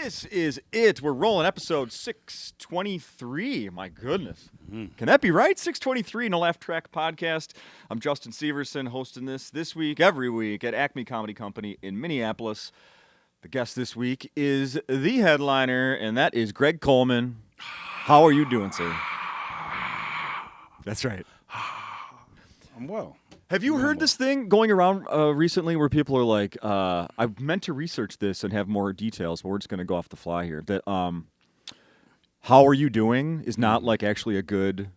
This is it. We're rolling episode 623. My goodness. Can that be right? 623 in a Laugh Track podcast. I'm Justin Severson hosting this week, every week at Acme Comedy Company in Minneapolis. The guest this week is the headliner, and that is Greg Coleman. How are you doing, sir? That's right. I'm well. Have you heard this thing going around recently where people are like, I meant to research this and have more details, but we're just going to go off the fly here. That how are you doing is not like actually a good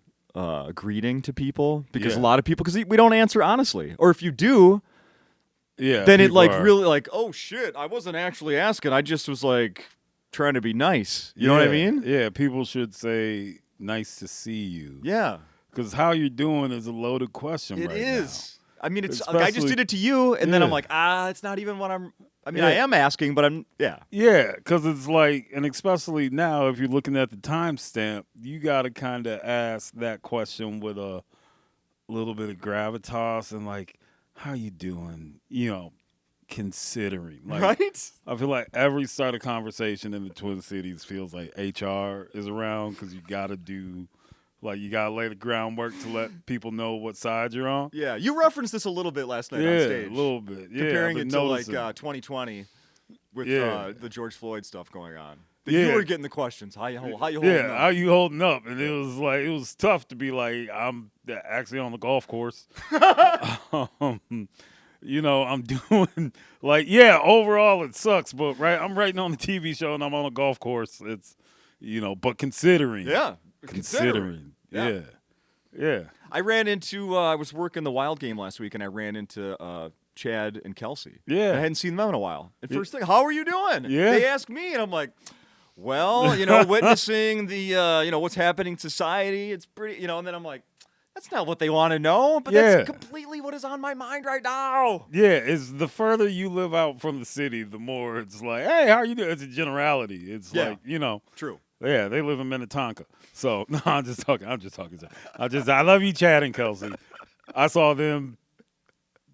greeting to people because a lot of people, because we don't answer honestly. Or if you do, then it like really like, oh shit, I wasn't actually asking. I just was like trying to be nice. You know what I mean? Yeah, people should say, nice to see you. Yeah. Because how you're doing is a loaded question right now. It is. I mean, it's like I just did it to you, and then I'm like, it's not even what I'm. I mean, I am asking, but I'm. Yeah, because it's like, and especially now, if you're looking at the timestamp, you got to kind of ask that question with a little bit of gravitas and like, how you doing? You know, considering. Like, right? I feel like every start of conversation in the Twin Cities feels like HR is around because you got to do. Like, you got to lay the groundwork to let people know what side you're on. Yeah, you referenced this a little bit last night on stage. Yeah, a little bit. Yeah, comparing it to, like, 2020 with the George Floyd stuff going on. But you were getting the questions. How you holding up? Yeah, how you holding up? And it was tough to be like, I'm actually on the golf course. You know, I'm doing, like, overall it sucks. But, I'm writing on the TV show and I'm on a golf course. It's, but considering. Yeah. Considering. Yeah. I ran into, I was working the Wild game last week, and I ran into Chad and Kelsey. Yeah. I hadn't seen them in a while. And first thing, how are you doing? Yeah. They asked me, and I'm like, well, witnessing the, what's happening in society, it's pretty, and then I'm like, that's not what they want to know, but that's completely what is on my mind right now. Yeah, it's the further you live out from the city, the more it's like, hey, how are you doing? It's a generality. It's like, True. Yeah, they live in Minnetonka. So, no, I'm just talking. I love you, Chad and Kelsey. I saw them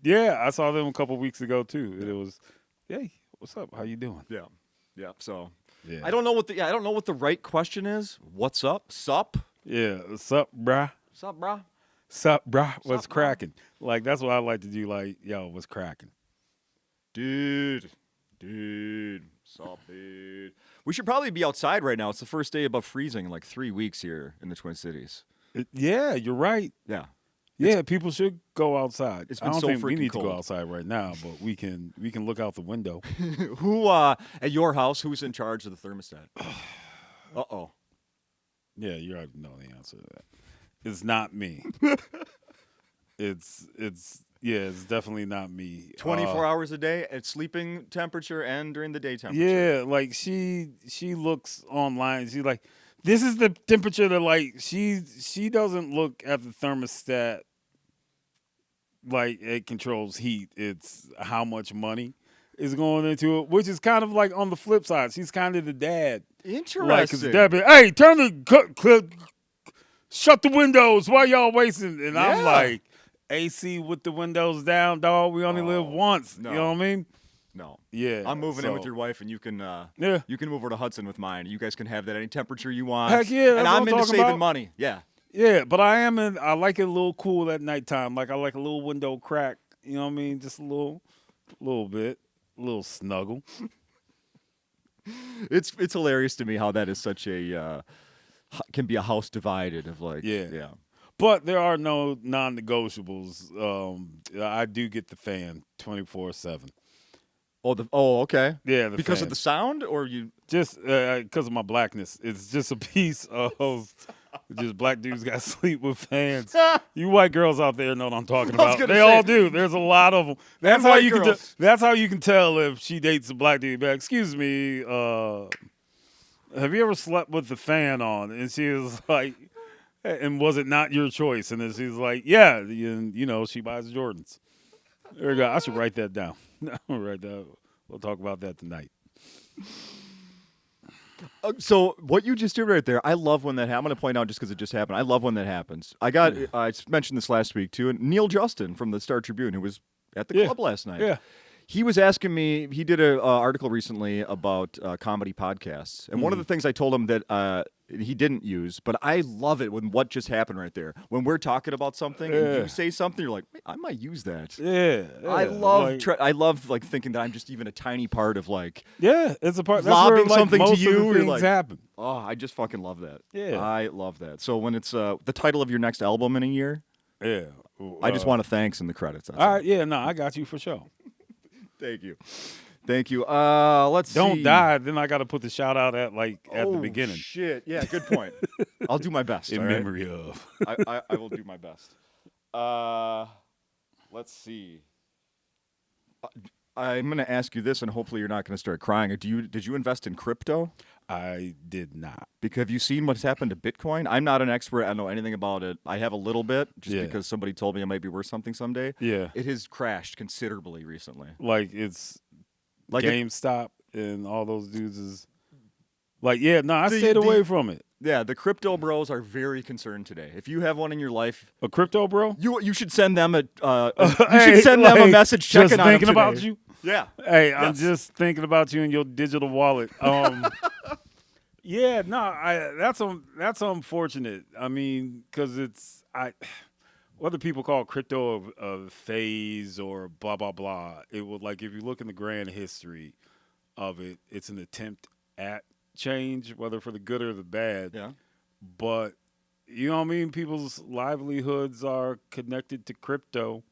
a couple weeks ago, too. And it was, hey, what's up? How you doing? Yeah. So, I don't know what the right question is. What's up? Sup? Yeah, sup, brah? Sup, brah? Sup, brah? What's cracking? Like, that's what I like to do. Like, yo, what's cracking? Dude. Sup, dude. We should probably be outside right now. It's the first day above freezing in like 3 weeks here in the Twin Cities. You're right. Yeah. Yeah, people should go outside. It's been I don't so think we freaking need cold. to go outside right now, but we can look out the window. Who at your house? Who's in charge of the thermostat? Uh-oh. Yeah, you already know the answer to that. It's not me. It's definitely not me. 24 hours a day at sleeping temperature and during the day temperature. Yeah, like she looks online. She's like, this is the temperature that, like, she doesn't look at the thermostat like it controls heat. It's how much money is going into it, which is kind of like on the flip side. She's kind of the dad. Interesting. Like, 'cause the dad be, hey, shut the windows. Why y'all wasting? And I'm like, AC with the windows down, dog. We only live once. No. You know what I mean? No. Yeah. I'm moving in with your wife, and you can you can move over to Hudson with mine. You guys can have that any temperature you want. Heck yeah. And I'm into saving money. Yeah. Yeah, but I like it a little cool at nighttime. Like, I like a little window crack. You know what I mean? Just a little bit. A little snuggle. It's hilarious to me how that is such a can be a house divided of like yeah. But there are no non-negotiables. I do get the fan 24/7. Oh, okay. Yeah, because fan. of the sound, or you just because of my blackness. It's just a piece of just black dudes got to sleep with fans. You white girls out there know what I'm talking about. They all do. There's a lot of them. That's how you can. That's how you can tell if she dates a black dude. But excuse me, have you ever slept with the fan on? And she was like, and was it not your choice? And then she's like, yeah, she buys Jordans. There you go. I should write that down. I'll write that. We'll talk about that tonight. So what you just did right there, I love when that happens. I'm going to point out just because it just happened. I love when that happens. I mentioned this last week too. And Neil Justin from the Star Tribune, who was at the club last night. Yeah. He was asking me. He did an article recently about comedy podcasts, and one of the things I told him that he didn't use, but I love it when what just happened right there. When we're talking about something and you say something, you're like, I might use that. Yeah, I love I love like thinking that I'm just even a tiny part of like it's a part. That's lobbing where, like, something most to you. Of the You're things like, happen. oh, I just fucking love that. Yeah, I love that. So when it's the title of your next album in a year, yeah, I just want to thanks in the credits. That's all right, yeah, no, I got you for sure. Thank you. Thank you. Let's see. Don't die. Then I got to put the shout out at the beginning. Shit. Yeah, good point. I'll do my best. In memory of. I will do my best. Let's see. I'm going to ask you this, and hopefully you're not going to start crying. Did you invest in crypto? I did not. Because have you seen what's happened to Bitcoin? I'm not an expert. I don't know anything about it. I have a little bit, just because somebody told me it might be worth something someday. Yeah. It has crashed considerably recently. Like it's like GameStop and all those dudes is like, I stayed away from it. Yeah, the crypto bros are very concerned today. If you have one in your life, a crypto bro, you should send them them a message checking just on thinking them about today. you. Yeah. Hey, yes. I'm just thinking about you and your digital wallet. That's unfortunate. I mean, because whether people call crypto a phase or blah blah blah, it would, like, if you look in the grand history of it, it's an attempt at change, whether for the good or the bad. Yeah. But you know what I mean? People's livelihoods are connected to crypto.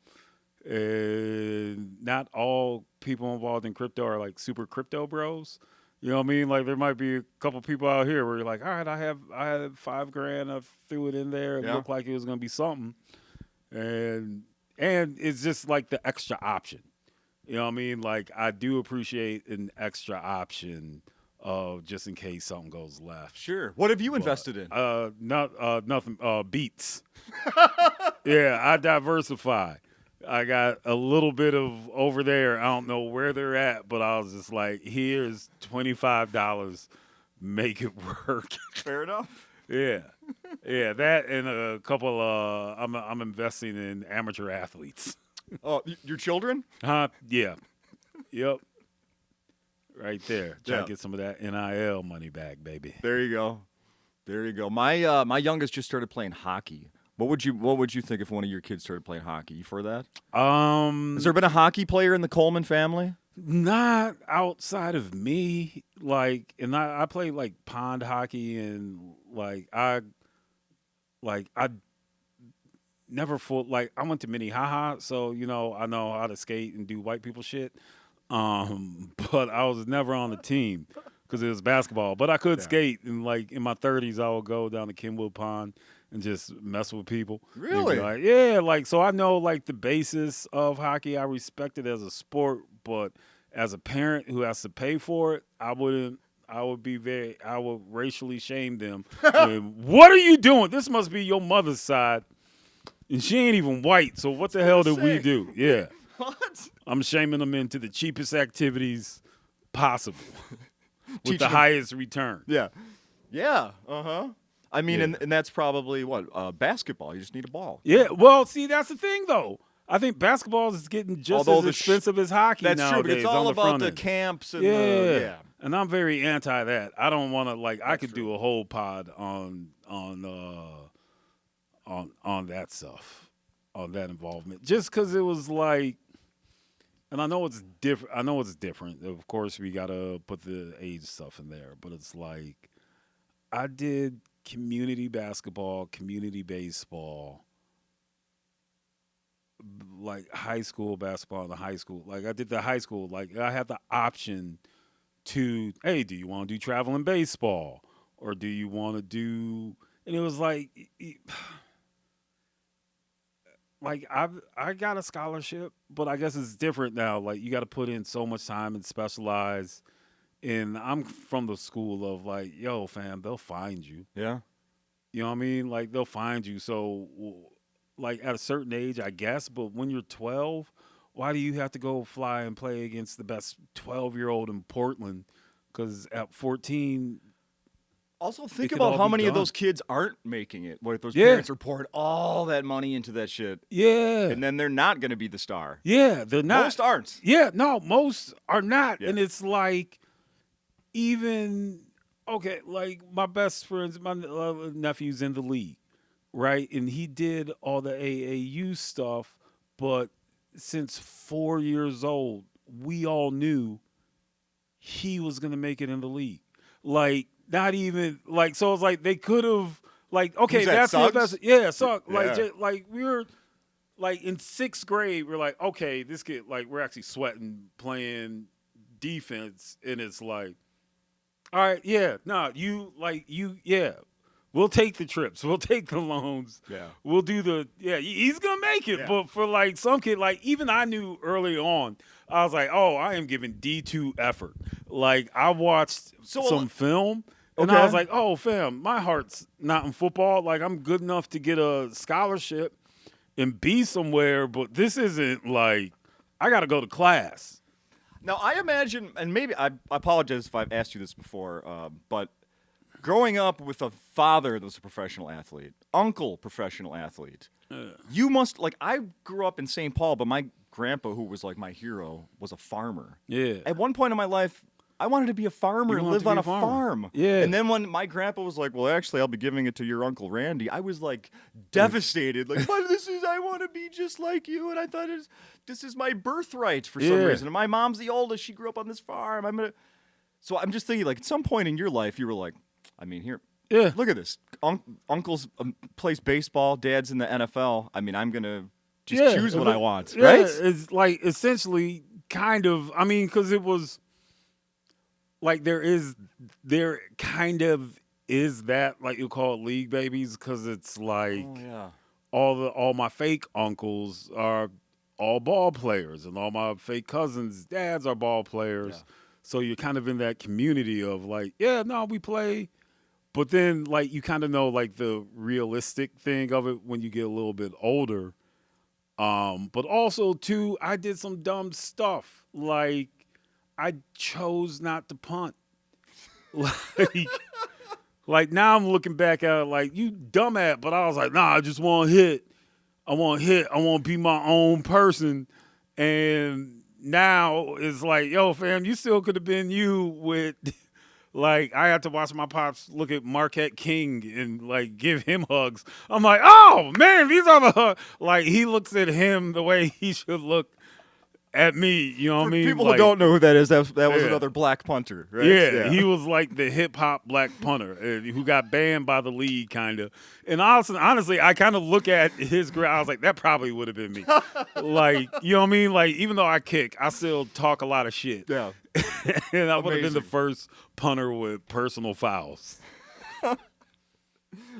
And not all people involved in crypto are like super crypto bros. You know what I mean? Like, there might be a couple people out here where you're like, all right, I had $5,000, I threw it in there. It looked like it was gonna be something. And it's just like the extra option. You know what I mean? Like, I do appreciate an extra option of just in case something goes left. Sure. What have you invested in? Nothing. Beats. Yeah, I diversify. I got a little bit of over there. I don't know where they're at, but I was just like, here's $25. Make it work. Fair enough. Yeah. Yeah, that and a couple I'm investing in amateur athletes. Oh, your children? Yeah. Yep. Right there. Try to get some of that NIL money back, baby. There you go. My youngest just started playing hockey. What would you think if one of your kids started playing hockey? You for that? Has there been a hockey player in the Coleman family? Not outside of me. Like, and I play like pond hockey, and I never I went to Minnehaha, so I know how to skate and do white people shit. But I was never on the team because it was basketball. But I could skate, and like in my 30s, I would go down to Kenwood Pond and just mess with people. Really? So I know like the basis of hockey. I respect it as a sport, but as a parent who has to pay for it, I would racially shame them. What are you doing? This must be your mother's side. And she ain't even white, so what the hell did we do? Yeah. What? I'm shaming them into the cheapest activities possible with the highest return. Yeah. Yeah. Uh-huh. I mean, and that's probably what? Basketball. You just need a ball. Yeah. Well, see, that's the thing, though. I think basketball is getting just as expensive as hockey nowadays. That's true, but it's all about the camps and And I'm very anti that. I don't want to I could do a whole pod on that stuff, on that involvement, just because it was like, and I know it's different. Of course, we gotta put the age stuff in there, but it's like I did community basketball, community baseball, like high school basketball in the high school. Like I did the high school. Like I had the option to, hey, do you want to do traveling baseball, or do you want to do? And it was like I got a scholarship, but I guess it's different now. Like you got to put in so much time and specialize. And I'm from the school of like, yo, fam, they'll find you. Yeah. You know what I mean? Like they'll find you. So like at a certain age, I guess, but when you're 12, why do you have to go fly and play against the best 12-year-old in Portland? Because at 14, Also, think could about all how be many of done. those kids aren't making it. Where those Yeah. parents are pouring all that money into that shit, Yeah. and then they're not going to be the star. Yeah, they're not. Most aren't. Yeah, no, most are not. Yeah. And it's like, even, okay, like my best friends, my nephew's in the league, right? And he did all the AAU stuff, but since 4 years old, we all knew he was going to make it in the league. Like, not even, like, so it's like they could have, like, okay, Who's that, that's the Suggs? best. Yeah, Suggs. Like, Yeah. just, like, we were, like, in 6th grade, we're like, okay, this kid, like, we're actually sweating playing defense, and it's like, all right, yeah, yeah, we'll take the trips, we'll take the loans, Yeah. we'll do the, yeah, he's gonna make it. Yeah. But for like some kid, like even I knew early on, I was like, oh, I am giving D2 effort. Like I watched some film, and I was like, oh, fam, my heart's not in football. Like I'm good enough to get a scholarship and be somewhere, but this isn't like I got to go to class. Now, I imagine, and maybe I apologize if I've asked you this before, but growing up with a father that was a professional athlete, uncle professional athlete, you must, like, I grew up in St. Paul, but my grandpa, who was like my hero, was a farmer. Yeah. At one point in my life, I wanted to be a farmer and live on a farm. Yeah. And then when my grandpa was like, well, actually, I'll be giving it to your Uncle Randy, I was like devastated. Like, what I want to be just like you. And I thought this is my birthright for some reason. And my mom's the oldest. She grew up on this farm. So I'm just thinking, like, at some point in your life, you were like, I mean, here, look at this. Uncle's plays baseball. Dad's in the NFL. I mean, I'm going to just choose what I want, right? It's like essentially kind of, I mean, because it was, like there kind of is that, like you call it league babies, because it's like all my fake uncles are all ball players, and all my fake cousins' dads are ball players. Yeah. So you're kind of in that community of like, we play, but then like you kind of know like the realistic thing of it when you get a little bit older. But also too, I did some dumb stuff like. I chose not to punt. Like now I'm looking back at it like, you dumbass, but I was like, nah, I just want to hit. I want to be my own person. And now it's like, yo, fam, you still could have been you with, like, I had to watch my pops look at Marquette King and, like, give him hugs. I'm like, oh, man, these are the hugs. Like, he looks at him the way he should look at me, you know what I mean? People like, who don't know who that is, that was another black punter, right? Yeah, he was like the hip-hop black punter who got banned by the league, kind of. And honestly, I kind of look at his career, I was like, that probably would have been me. Like, you know what I mean? Like, even though I kick, I still talk a lot of shit. Yeah. And I would have been the first punter with personal fouls.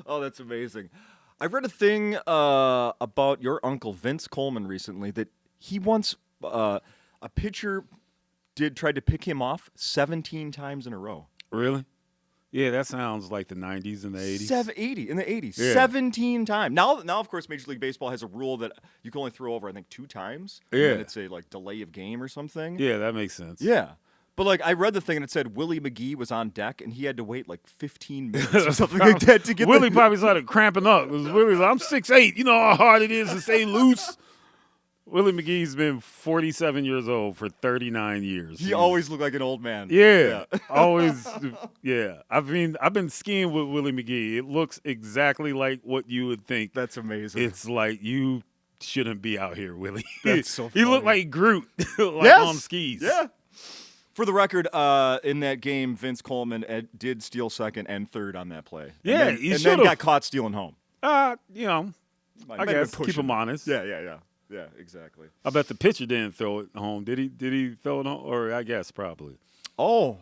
Oh, that's amazing. I read a thing about your uncle, Vince Coleman, recently, that he once... a pitcher tried to pick him off 17 times in a row. Really? Yeah, that sounds like the 90s and the 80s. In the 80s. Yeah. 17 times. Now, of course, Major League Baseball has a rule that you can only throw over, I think, 2 times. Yeah. And it's a like delay of game or something. Yeah, that makes sense. Yeah. But like I read the thing and it said Willie McGee was on deck and he had to wait like 15 minutes or something like that to get Willie probably started cramping up. Willie's like, I'm 6'8". You know how hard it is to stay loose. Willie McGee's been 47 years old for 39 years. He always looked like an old man. Yeah. Always. Yeah. I've been skiing with Willie McGee. It looks exactly like what you would think. That's amazing. It's like you shouldn't be out here, Willie. That's so funny. He looked like Groot, on skis. Yeah. For the record, in that game, Vince Coleman did steal second and third on that play. Yeah, and then got caught stealing home. I guess keep him honest. Yeah, exactly. I bet the pitcher didn't throw it home. Did he throw it home? Or I guess probably. Oh,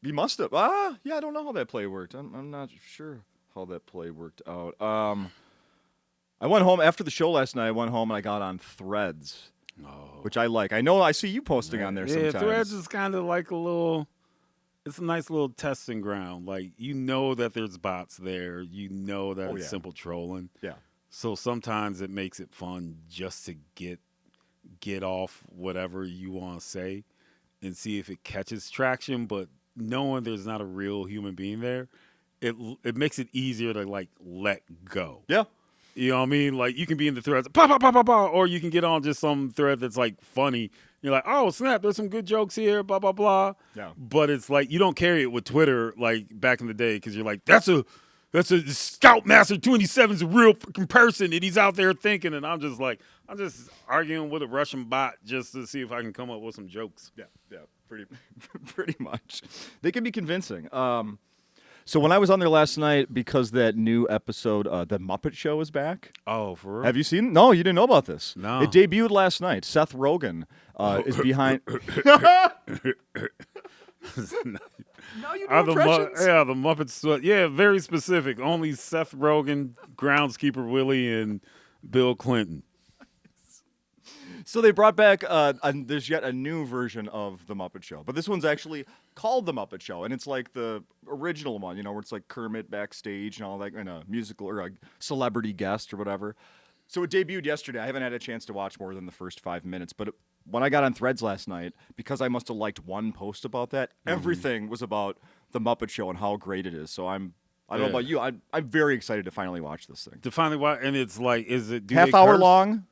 he must have. Yeah, I don't know how that play worked. I'm not sure how that play worked out. I went home after the show last night. I went home and I got on Threads, which I like. I know I see you posting on there sometimes. Yeah, Threads is kind of like it's a nice little testing ground. Like, you know that there's bots there. You know that it's simple trolling. Yeah. So sometimes it makes it fun just to get off whatever you want to say and see if it catches traction. But knowing there's not a real human being there, it makes it easier to like let go. Yeah. You know what I mean? Like you can be in the threads, pop, pop, pop, pop, pop, or you can get on just some thread that's like funny. You're like, oh snap, there's some good jokes here, blah blah blah. Yeah. But it's like you don't carry it with Twitter like back in the day because you're like, that's a Scoutmaster 27's a real freaking person and he's out there thinking, and I'm just arguing with a Russian bot just to see if I can come up with some jokes. Yeah, pretty much. They can be convincing. So when I was on there last night, because that new episode, The Muppet Show, is back. Oh, for real? Have you seen? No, you didn't know about this. No. It debuted last night. Seth Rogen is behind. Now you do impressions. The Muppets. Yeah, very specific. Only Seth Rogen, Groundskeeper Willie, and Bill Clinton. So they brought back, there's yet a new version of The Muppet Show. But this one's actually called The Muppet Show. And it's like the original one, where it's like Kermit backstage and all that, and a musical or a celebrity guest or whatever. So it debuted yesterday. I haven't had a chance to watch more than the first 5 minutes. But when I got on Threads last night, because I must have liked one post about that, everything was about The Muppet Show and how great it is. So I don't know about you. I'm very excited to finally watch this thing. To finally watch, and it's like, is it half hour long?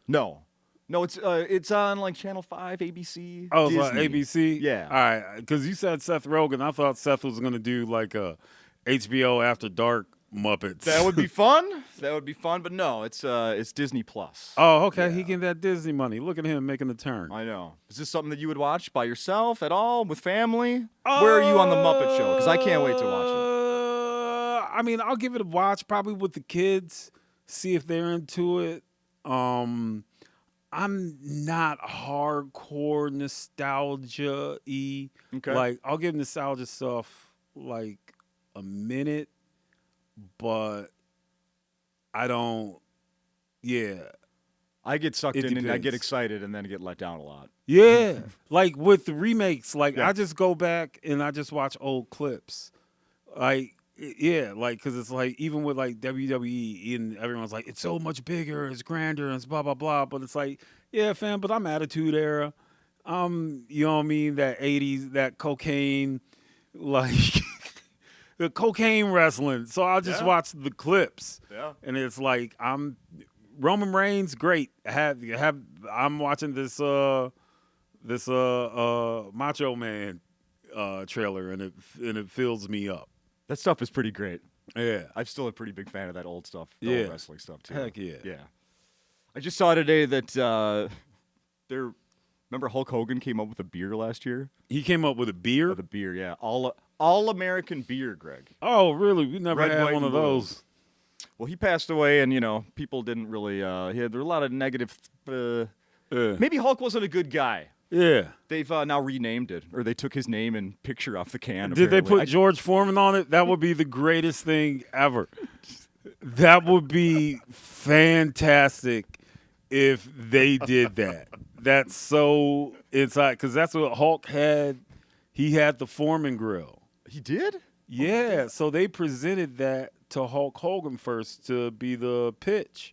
No, it's on like Channel 5, ABC. Oh, Disney. it's on ABC? Yeah. All right, because you said Seth Rogen. I thought Seth was going to do like a HBO After Dark Muppets. That would be fun. But no, it's Disney Plus. Oh, okay. Yeah. He getting that Disney money. Look at him making the turn. I know. Is this something that you would watch by yourself at all, with family? Where are you on The Muppet Show? Because I can't wait to watch it. I mean, I'll give it a watch probably with the kids, see if they're into it. I'm not hardcore nostalgia-y. Okay. Like, I'll give nostalgia stuff like a minute, but I don't. Yeah. I get sucked in and I get excited and then get let down a lot. Yeah. Like with the remakes, like Yeah. I just go back and I just watch old clips. Like, yeah, like, because it's like, even with like WWE, and everyone's like, it's so much bigger, it's grander, and it's blah, blah, blah. But it's like, yeah, fam, but I'm Attitude Era. You know what I mean? That 80s, that cocaine, like, the cocaine wrestling. So I'll just watch the clips. Yeah. And it's like, Roman Reigns, great. I'm watching this Macho Man trailer, and it fills me up. That stuff is pretty great. Yeah. I'm still a pretty big fan of that old stuff, the old wrestling stuff, too. Heck yeah. Yeah. I just saw today that remember Hulk Hogan came up with a beer last year? He came up with a beer? With a beer, yeah. All-American beer, Greg. Oh, really? We never had one of those. Well, he passed away, and, people didn't really there were a lot of negative maybe Hulk wasn't a good guy. Yeah. They've now renamed it, or they took his name and picture off the can. Did they put George Foreman on it? That would be the greatest thing ever. That would be fantastic if they did that. That's so inside, because that's what Hulk had. He had the Foreman grill. He did? Yeah. So they presented that to Hulk Hogan first to be the pitch,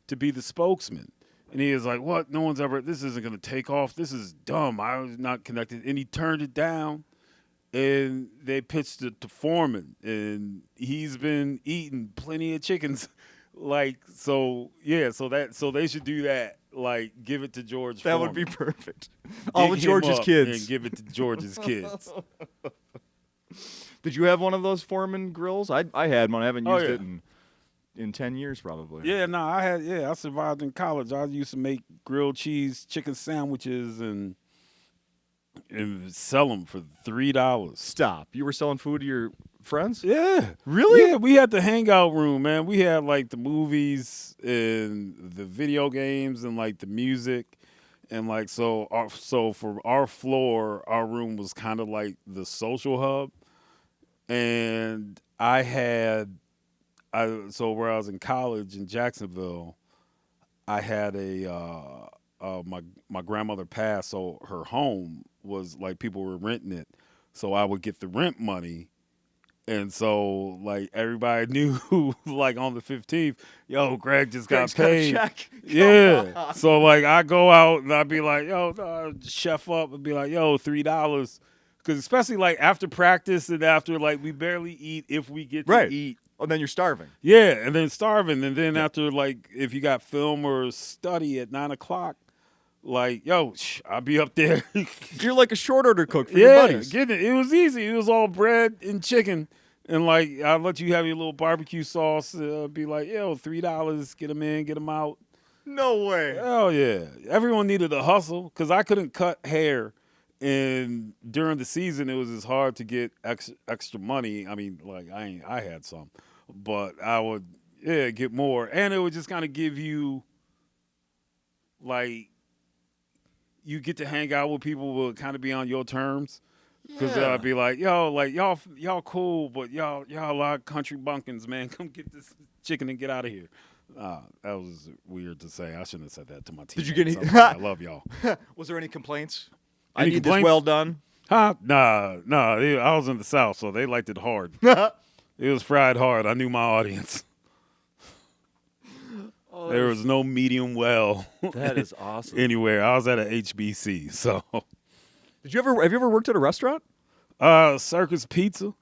to be the spokesman. And he was like, what? No one's ever, this isn't going to take off. This is dumb. I was not connected. And he turned it down, and they pitched it to Foreman. And he's been eating plenty of chickens. So they should do that. Like, give it to George Foreman. That would be perfect. All of George's kids. And give it to George's kids. Did you have one of those Foreman grills? I had one. I haven't used it in 10 years probably. Yeah, no, I survived in college. I used to make grilled cheese chicken sandwiches and sell them for $3. Stop. You were selling food to your friends? Yeah. Really? Yeah, we had the hangout room, man. We had like the movies and the video games and like the music. And like, so for our floor, our room was kind of like the social hub. And so where I was in college in Jacksonville, I had my grandmother passed, so her home was like people were renting it. So I would get the rent money. And so like everybody knew like on the 15th, yo, Greg just got paid. Got a check. Yeah. So like I go out and I'd be like, yo, chef up and be like, yo, $3. Because especially like after practice and after like we barely eat if we get to Right. eat. Oh, then you're starving. Yeah, and then starving, and then after like if you got film or study at 9 o'clock, like yo, I'll be up there. You're like a short order cook for your buddies. Getting it. It was easy. It was all bread and chicken, and like I'll let you have your little barbecue sauce. Be like, yo, $3, get them in, get them out. No way. Oh yeah, everyone needed a hustle because I couldn't cut hair. And during the season, it was as hard to get extra money. I mean, like I had some, but I would get more, and it would just kind of give you, like, you get to hang out with people who will kind of be on your terms, because I'd be like, yo, like y'all cool, but y'all a lot of country bumpkins, man. Come get this chicken and get out of here. That was weird to say. I shouldn't have said that to my team. Did you get any? I love y'all. Was there any complaints? Any I need complaints? this well done. Huh? Nah. I was in the South, so they liked it hard. It was fried hard. I knew my audience. There was no medium well. That is awesome. Anywhere. I was at a HBC, so. Have you ever worked at a restaurant? Circus Pizza.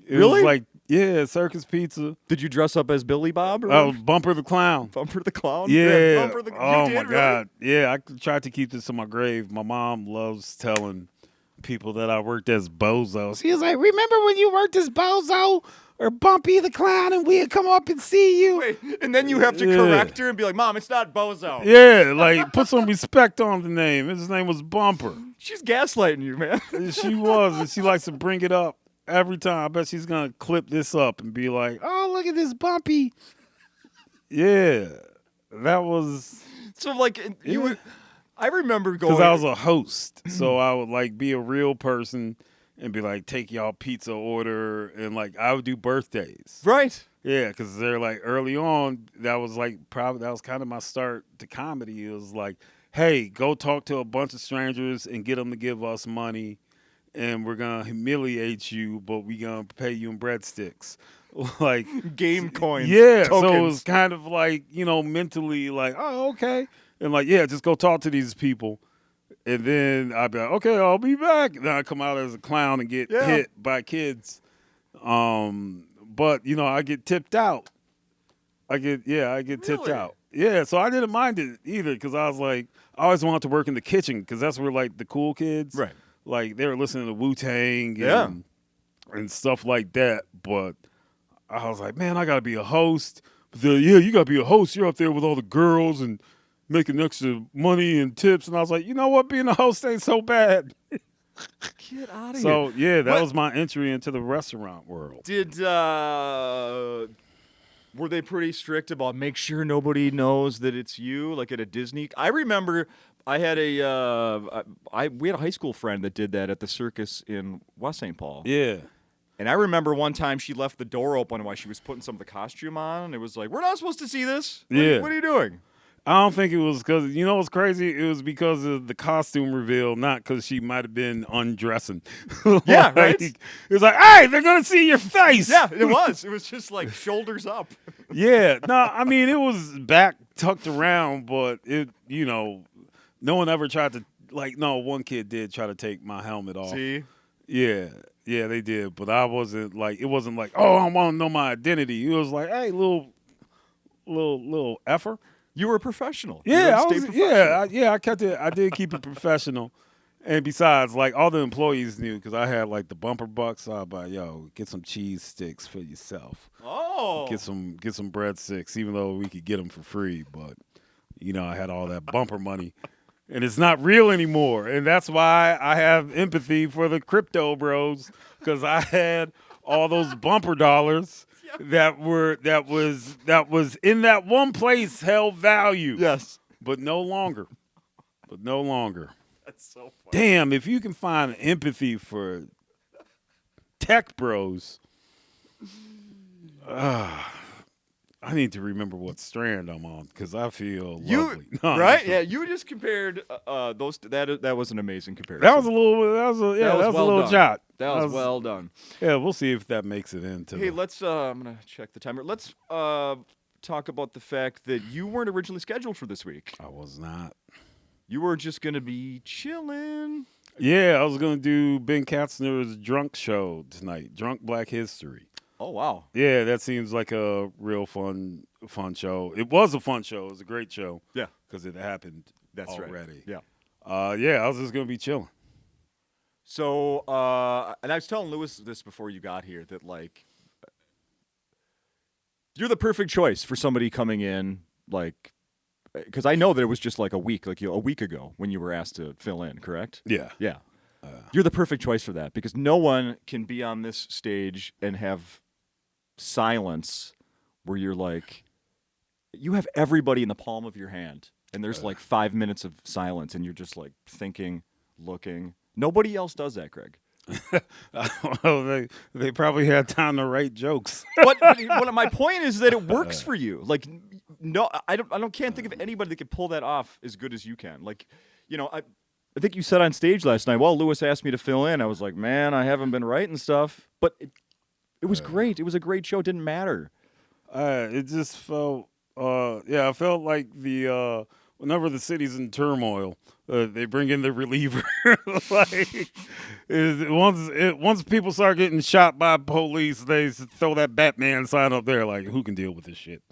It Really? was like, yeah, Circus Pizza. Did you dress up as Billy Bob? Or Bumper the Clown. Bumper the Clown? Yeah. Bumper the Oh, you did, my really? God. Yeah, I tried to keep this in my grave. My mom loves telling people that I worked as bozos. She was like, remember when you worked as Bozo or Bumpy the Clown and we'd come up and see you? Wait, and then you have to correct her and be like, Mom, it's not Bozo. Yeah, like put some respect on the name. His name was Bumper. She's gaslighting you, man. She was, and she likes to bring it up every time. I bet she's going to clip this up and be like, oh, look at this Bumpy. Yeah, that was... So, like, you would... I remember going... Because I was a host, so I would, like, be a real person and be like, take y'all pizza order, and, like, I would do birthdays. Right. Yeah, because they're, like, early on, that was, like, probably... That was kind of my start to comedy. It was like, hey, go talk to a bunch of strangers and get them to give us money, and we're going to humiliate you, but we're going to pay you in breadsticks. Like... Game coins. Yeah, tokens. so it was kind of like, you know, mentally like, oh, okay. And like, yeah, just go talk to these people. And then I'd be like, okay, I'll be back. And then I come out as a clown and get hit by kids. But, you know, I get tipped out. I get tipped out. Yeah, so I didn't mind it either because I was like, I always wanted to work in the kitchen because that's where, like, the cool kids, right? Like, they were listening to Wu-Tang and stuff like that. But I was like, man, I got to be a host. But then, yeah, you got to be a host. You're up there with all the girls and making extra money and tips. And I was like, you know what? Being a host ain't so bad. Get out of here. So, yeah, that was my entry into the restaurant world. Did were they pretty strict about make sure nobody knows that it's you, like at a Disney? I remember I had we had a high school friend that did that at the circus in West St. Paul. Yeah. And I remember one time she left the door open while she was putting some of the costume on, and it was like, we're not supposed to see this. What are you doing? I don't think it was because, you know what's crazy? It was because of the costume reveal, not because she might have been undressing. Yeah, right? It was like, hey, they're going to see your face. Yeah, it was. It was just like shoulders up. Yeah. No, I mean, it was back tucked around, but it, you know, no one ever tried to, like, no, one kid did try to take my helmet off. See? Yeah. Yeah, they did. But I wasn't like, it wasn't like, oh, I want to know my identity. It was like, hey, little effer. You were a professional. Yeah, I kept it. I did keep it professional. And besides, like, all the employees knew because I had, like, the bumper bucks. So I'd be like, yo, get some cheese sticks for yourself. Oh. Get some breadsticks, even though we could get them for free. But, you know, I had all that bumper money. And it's not real anymore. And that's why I have empathy for the crypto bros because I had all those bumper dollars that was in that one place held value. Yes. But no longer. That's so funny. Damn, if you can find empathy for tech bros, I need to remember what strand I'm on because I feel lovely. No, right? Yeah, you just compared those. That was an amazing comparison. That was a little jot. That was well done. Yeah, we'll see if that makes it into. Hey, let's. I'm gonna check the timer. Let's talk about the fact that you weren't originally scheduled for this week. I was not. You were just gonna be chilling. Yeah, I was gonna do Ben Katzner's Drunk Show tonight. Drunk Black History. Oh wow. Yeah, that seems like a real fun show. It was a fun show. It was a great show. Yeah. Because it happened That's already. right. Yeah. Yeah, I was just gonna be chilling. So, and I was telling Lewis this before you got here that like you're the perfect choice for somebody coming in, like, because I know that it was just like a week ago when you were asked to fill in, correct? Yeah. Yeah. You're the perfect choice for that because no one can be on this stage and have silence where you're like, you have everybody in the palm of your hand and there's like 5 minutes of silence and you're just like thinking, looking. Nobody else does that, Greg. Well, they probably had time to write jokes. But my point is that it works for you. Like, no, can't think of anybody that can pull that off as good as you can. Like, you know, I think you said on stage last night, well, Lewis asked me to fill in. I was like, man, I haven't been writing stuff. But it was great. It was a great show. It didn't matter. It just felt, I felt like whenever the city's in turmoil, they bring in the reliever. Like, once people start getting shot by police, they throw that Batman sign up there, like, who can deal with this shit?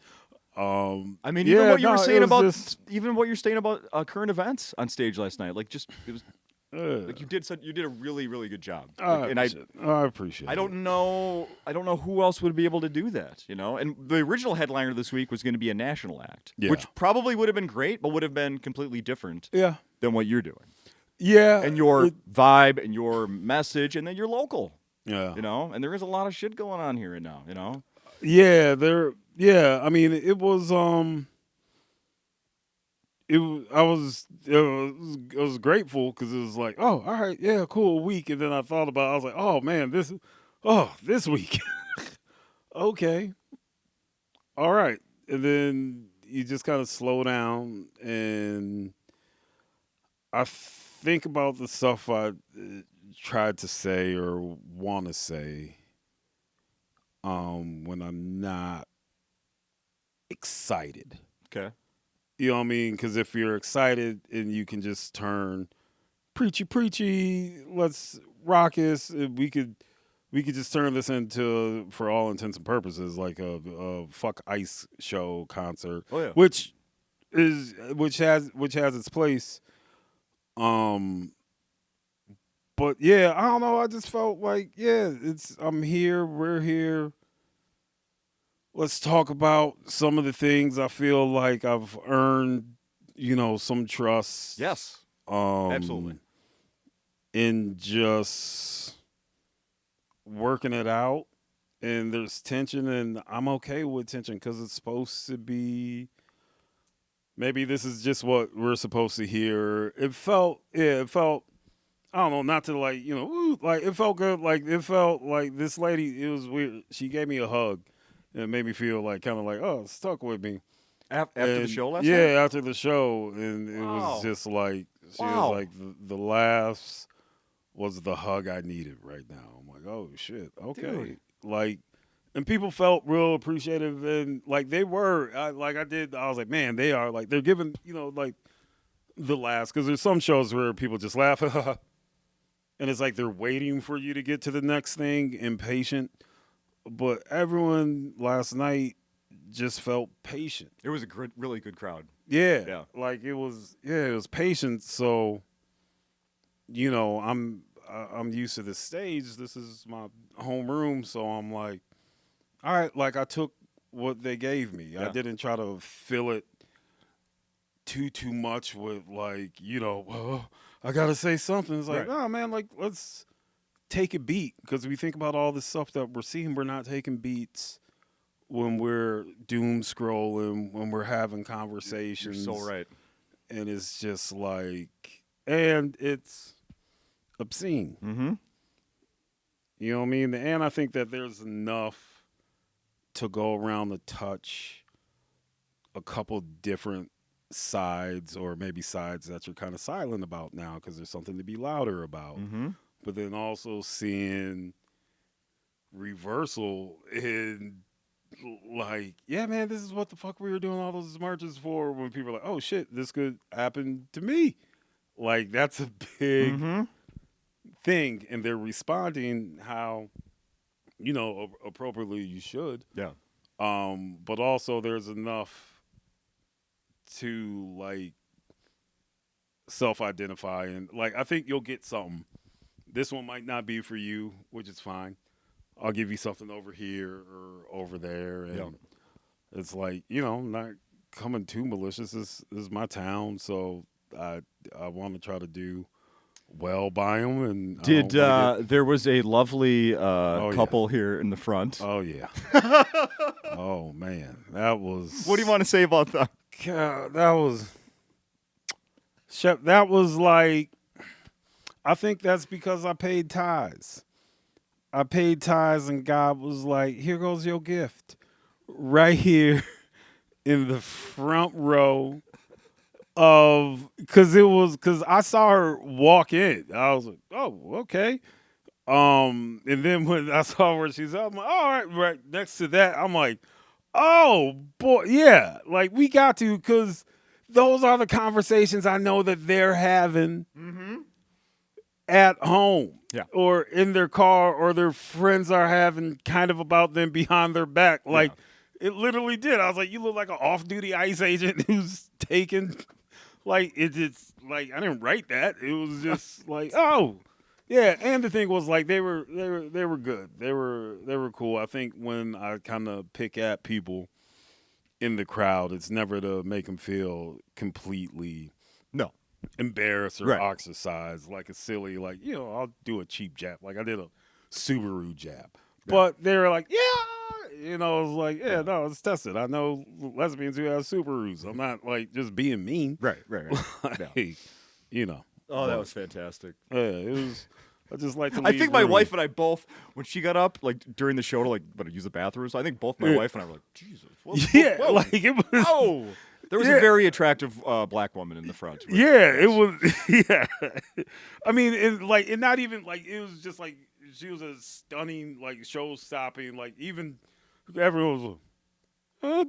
I mean, even what you were saying about current events on stage last night, like it was like you did a really, really good job. And I appreciate it. I don't know who else would be able to do that, you know. And the original headliner this week was going to be a national act, which probably would have been great, but would have been completely different than what you're doing. Yeah. And your vibe and your message, and then you're local. Yeah. You know, and there is a lot of shit going on here right now, you know. Yeah, I mean, it was I was grateful because it was like, oh, all right, yeah, cool week, and then I thought about I was like, oh man, this week, okay, all right, and then you just kind of slow down and I think about the stuff I tried to say or want to say when I'm not excited. Okay. You know what I mean? Because if you're excited and you can just turn preachy, let's rock this. We could just turn this into, for all intents and purposes, like a fuck ice show concert. Oh yeah. Which has its place. But yeah, I don't know. I just felt like, I'm here. We're here. Let's talk about some of the things I feel like I've earned, some trust. Yes. Absolutely. In just working it out. And there's tension, and I'm okay with tension because it's supposed to be. Maybe this is just what we're supposed to hear. It felt. I don't know, not to it felt good. Like, it felt like this lady, it was weird. She gave me a hug. And it made me feel like, kind of like, oh, it's stuck with me. After the show last night? Yeah, after the show. And it was just like, she was like, the laughs was the hug I needed right now. I'm like, oh, shit, okay. Dude. Like, and people felt real appreciative. And, like, they were. I was like, man, they are. Like, they're giving, like, the laughs. Because there's some shows where people just laugh. And it's like they're waiting for you to get to the next thing, impatient. But everyone last night just felt patient. It was a really good crowd. Yeah. Like it was patient. So, I'm used to the stage. This is my home room. So I'm like, all right, like I took what they gave me. Yeah. I didn't try to fill it too much with like, well, I got to say something. It's like, oh man, like let's take a beat, because we think about all the stuff that we're seeing. We're not taking beats when we're doom scrolling, when we're having conversations. You're so right. And it's just like, and it's obscene. Mm-hmm. You know what I mean? And I think that there's enough to go around to touch a couple different sides, or maybe sides that you're kind of silent about now because there's something to be louder about. Mm-hmm. But then also seeing reversal in like, yeah, man, this is what the fuck we were doing all those marches for, when people are like, oh shit, this could happen to me. Like, that's a big thing, and they're responding how, appropriately you should. Yeah. But also there's enough to like self-identify, and like I think you'll get something. This one might not be for you, which is fine. I'll give you something over here or over there, and it's like not coming too malicious. This is my town, so I want to try to do well by them. And Did there was a lovely couple here in the front? Oh yeah. Oh man, that was. What do you want to say about that? God, that was like. I think that's because I paid tithes. And God was like, "Here goes your gift, right here, in the front row." Because I saw her walk in. I was like, "Oh, okay." And then when I saw where she's at, I'm like, "All right, right next to that." I'm like, "Oh boy, yeah." Like we got to, because those are the conversations I know that they're having at home, or in their car, or their friends are having kind of about them behind their back. Like it literally did. I was like, "You look like an off-duty ICE agent who's taking." Like it's like I didn't write that. It was just like, oh, yeah. And the thing was like they were good. They were cool. I think when I kind of pick at people in the crowd, it's never to make them feel completely embarrassed or ostracized, like a silly, like I'll do a cheap jab, like I did a Subaru jab, but they were like, I was like, no, it's tested. I know lesbians who have Subarus. I'm not like just being mean. Right. Like, Oh, that was fantastic. Yeah, it was. I just like to. I think my wife and I both, when she got up, like during the show to use the bathroom, so I think both my wife and I were like, Jesus. Whoa. Like it was. Oh. There was a very attractive black woman in the front. It was. Yeah, I mean, it not even like it was just like she was a stunning, like show stopping, like even everyone was like, oh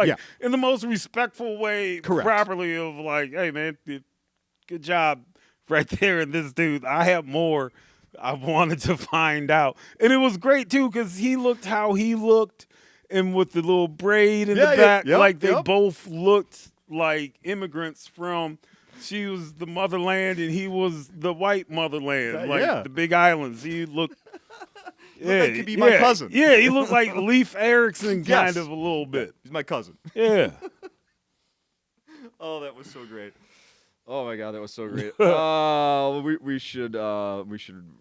damn, in the most respectful way, properly of like, hey man, good job right there. And this dude, I have more. I wanted to find out, and it was great too because he looked how he looked. And with the little braid in the back, they both looked like immigrants from. She was the motherland, and he was the white motherland, the Big Islands. He looked. Like he'd be my cousin. Yeah, he looked like Leif Erikson, kind of a little bit. He's my cousin. Yeah. Oh, that was so great. Oh my God, that was so great. We should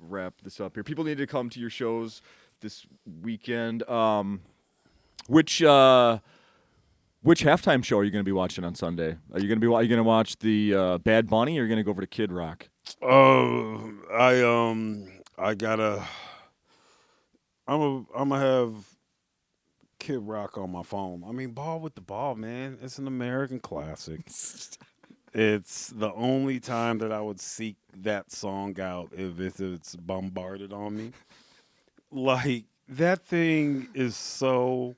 wrap this up here. People need to come to your shows this weekend. Which halftime show are you going to be watching on Sunday? Are you going to watch the Bad Bunny, or are you going to go over to Kid Rock? Oh, I'm gonna have Kid Rock on my phone. I mean, Ball with the Ball, man. It's an American classic. It's the only time that I would seek that song out if it's bombarded on me. Like that thing is so.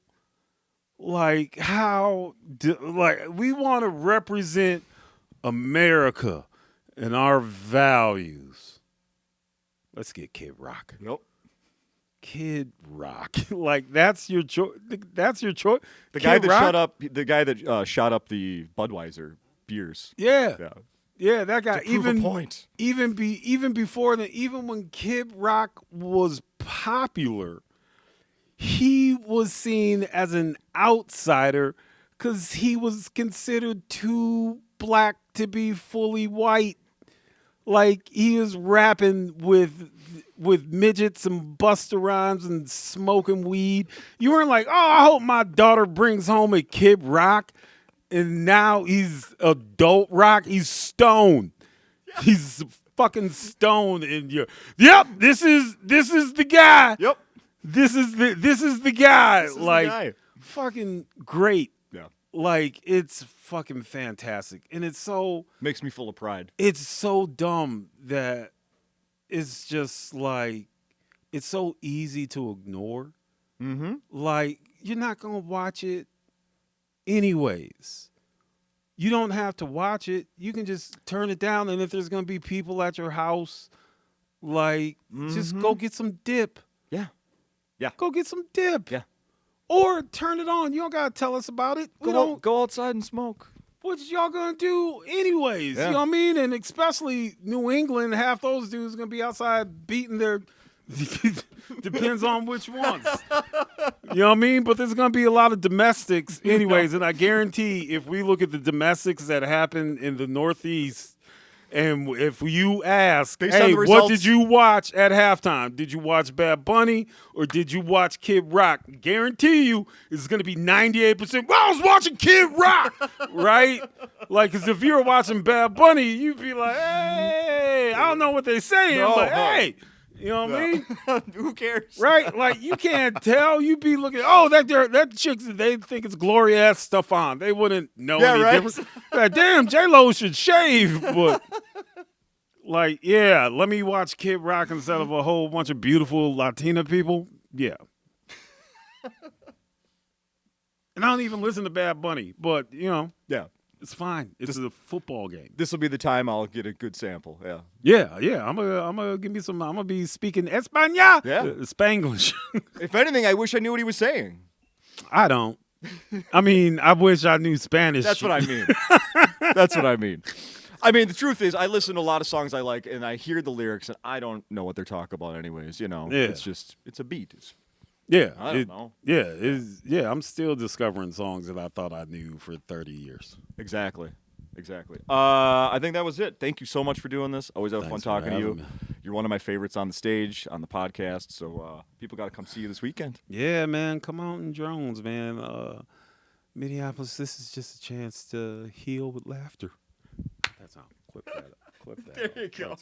Like we want to represent America and our values. Let's get Kid Rock. Nope. Kid Rock. Like that's your choice. That's your choice. The guy that shot up the Budweiser beers. Yeah, that guy. To prove a point. Even before that, even when Kid Rock was popular. He was seen as an outsider because he was considered too black to be fully white. Like he was rapping with midgets and Busta Rhymes and smoking weed. You weren't like, oh, I hope my daughter brings home a Kid Rock. And now he's adult rock. He's stoned. Yeah. He's fucking stoned. And this is the guy. Yep. This is the guy. This is like the guy. Fucking great. Yeah. Like it's fucking fantastic. And it's so makes me full of pride. It's so dumb that it's just like it's so easy to ignore. Mm-hmm. Like you're not gonna watch it anyways. You don't have to watch it. You can just turn it down, and if there's gonna be people at your house Like, just go get some dip. Yeah. Yeah. Go get some dip. Yeah. Or turn it on. You don't got to tell us about it. Go outside and smoke. What y'all going to do anyways? Yeah. You know what I mean? And especially New England, half those dudes going to be outside beating their... Depends on which ones. You know what I mean? But there's going to be a lot of domestics anyways. And I guarantee if we look at the domestics that happen in the Northeast, and if you ask, hey, what did you watch at halftime? Did you watch Bad Bunny or did you watch Kid Rock? Guarantee you it's going to be 98%. Well, I was watching Kid Rock, right? Like, because if you were watching Bad Bunny, you'd be like, hey, I don't know what they're saying, but hey. You know what I mean? Who cares? Right? Like, you can't tell. You be looking, that chick, they think it's Gloria Estefan. They wouldn't know any difference. Like, damn, J-Lo should shave. But, like, yeah, let me watch Kid Rock instead of a whole bunch of beautiful Latina people. Yeah. And I don't even listen to Bad Bunny. But, you know. Yeah. It's fine. It's a football game. This will be the time I'll get a good sample. Yeah. Yeah. I'm gonna give me some. I'm gonna be speaking España. Yeah. Spanglish. If anything, I wish I knew what he was saying. I don't. I mean, I wish I knew Spanish. That's what I mean. That's what I mean. I mean, the truth is, I listen to a lot of songs I like, and I hear the lyrics, and I don't know what they're talking about, anyways. You know, Yeah. it's a beat. I don't know. Yeah, I'm still discovering songs that I thought I knew for 30 years. Exactly. I think that was it. Thank you so much for doing this. Always have fun Thanks for talking to you. having me. You're one of my favorites on the stage, on the podcast. So people got to come see you this weekend. Yeah, man, come out in drones, man. Minneapolis, this is just a chance to heal with laughter. That's how. Clip that. There you go.